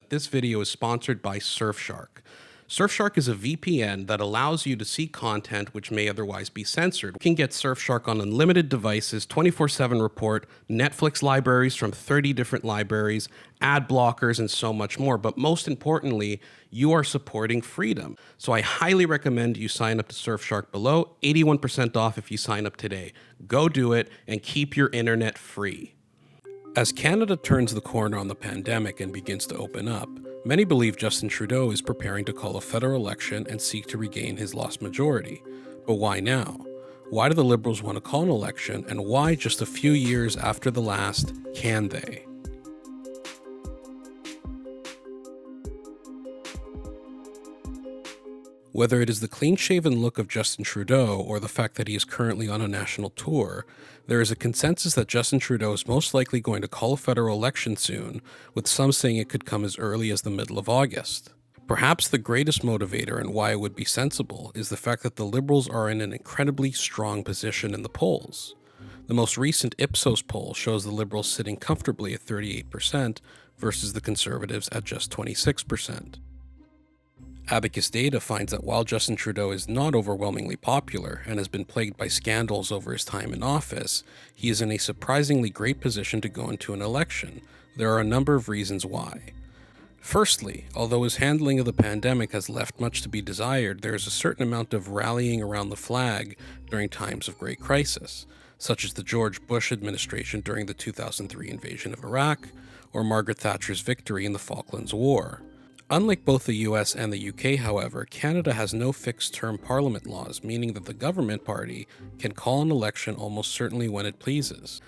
that this video is sponsored by Surfshark. Surfshark is a VPN that allows you to see content which may otherwise be censored. You can get Surfshark on unlimited devices, 24/7 report, Netflix libraries from 30 different libraries, ad blockers, and so much more. But most importantly, you are supporting freedom. So I highly recommend you sign up to Surfshark below, 81% off if you sign up today. Go do it and keep your internet free. As Canada turns the corner on the pandemic and begins to open up, many believe Justin Trudeau is preparing to call a federal election and seek to regain his lost majority. But why now? Why do the Liberals want to call an election, and why just a few years after the last can they? Whether it is the clean-shaven look of Justin Trudeau or the fact that he is currently on a national tour, there is a consensus that Justin Trudeau is most likely going to call a federal election soon, with some saying it could come as early as the middle of August. Perhaps the greatest motivator and why it would be sensible is the fact that the Liberals are in an incredibly strong position in the polls. The most recent Ipsos poll shows the Liberals sitting comfortably at 38% versus the Conservatives at just 26%. Abacus data finds that while Justin Trudeau is not overwhelmingly popular and has been plagued by scandals over his time in office, he is in a surprisingly great position to go into an election. There are a number of reasons why. Firstly, although his handling of the pandemic has left much to be desired, there is a certain amount of rallying around the flag during times of great crisis, such as the George Bush administration during the 2003 invasion of Iraq, or Margaret Thatcher's victory in the Falklands War. Unlike both the US and the UK, however, Canada has no fixed-term parliament laws, meaning that the government party can call an election almost certainly when it pleases.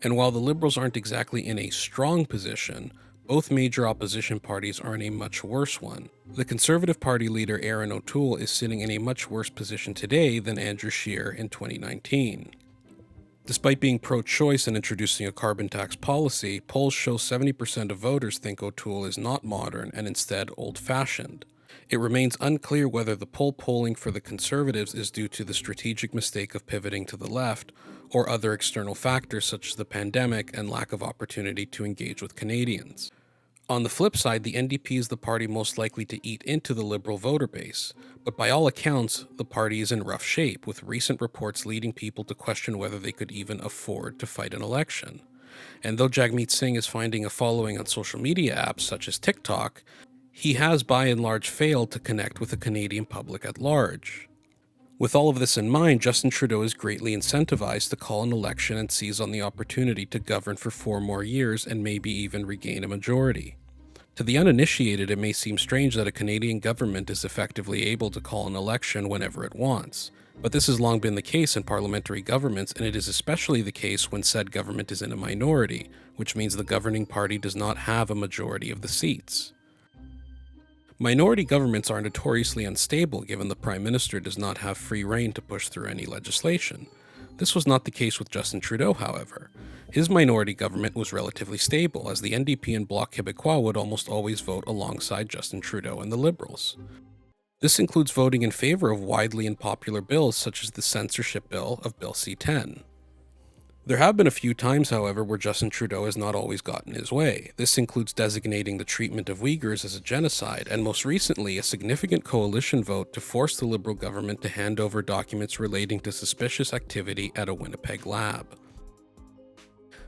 And while the Liberals aren't exactly in a strong position, both major opposition parties are in a much worse one. The Conservative Party leader Erin O'Toole is sitting in a much worse position today than Andrew Scheer in 2019. Despite being pro-choice and introducing a carbon tax policy, polls show 70% of voters think O'Toole is not modern and instead old-fashioned. It remains unclear whether the polling for the Conservatives is due to the strategic mistake of pivoting to the left or other external factors such as the pandemic and lack of opportunity to engage with Canadians. On the flip side, the NDP is the party most likely to eat into the Liberal voter base, but by all accounts, the party is in rough shape, with recent reports leading people to question whether they could even afford to fight an election. And though Jagmeet Singh is finding a following on social media apps such as TikTok, he has by and large failed to connect with the Canadian public at large. With all of this in mind, Justin Trudeau is greatly incentivized to call an election and seize on the opportunity to govern for 4 more years and maybe even regain a majority. To the uninitiated, it may seem strange that a Canadian government is effectively able to call an election whenever it wants. But this has long been the case in parliamentary governments, and it is especially the case when said government is in a minority, which means the governing party does not have a majority of the seats. Minority governments are notoriously unstable given the Prime Minister does not have free rein to push through any legislation. This was not the case with Justin Trudeau, however. His minority government was relatively stable, as the NDP and Bloc Québécois would almost always vote alongside Justin Trudeau and the Liberals. This includes voting in favor of widely unpopular bills such as the censorship bill of Bill C-10. There have been a few times, however, where Justin Trudeau has not always gotten his way. This includes designating the treatment of Uyghurs as a genocide, and most recently, a significant coalition vote to force the Liberal government to hand over documents relating to suspicious activity at a Winnipeg lab.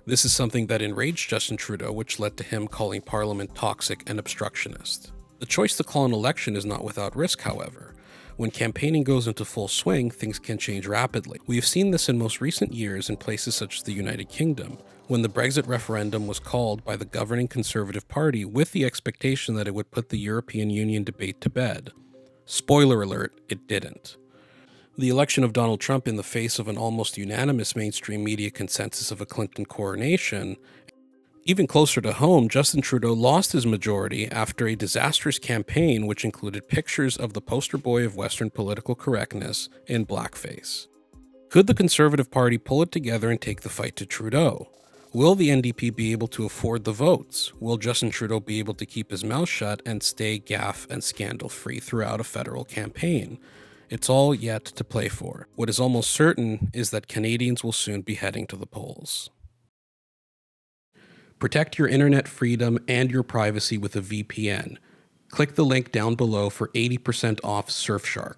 This is something that enraged Justin Trudeau, which led to him calling Parliament toxic and obstructionist. The choice to call an election is not without risk, however. When campaigning goes into full swing, things can change rapidly. We have seen this in most recent years in places such as the United Kingdom, when the Brexit referendum was called by the governing Conservative Party with the expectation that it would put the European Union debate to bed. Spoiler alert, it didn't. The election of Donald Trump in the face of an almost unanimous mainstream media consensus of a Clinton coronation. Even closer to home, Justin Trudeau lost his majority after a disastrous campaign which included pictures of the poster boy of Western political correctness in blackface. Could the Conservative Party pull it together and take the fight to Trudeau? Will the NDP be able to afford the votes? Will Justin Trudeau be able to keep his mouth shut and stay gaffe and scandal-free throughout a federal campaign? It's all yet to play for. What is almost certain is that Canadians will soon be heading to the polls. Protect your internet freedom and your privacy with a VPN. Click the link down below for 80% off Surfshark.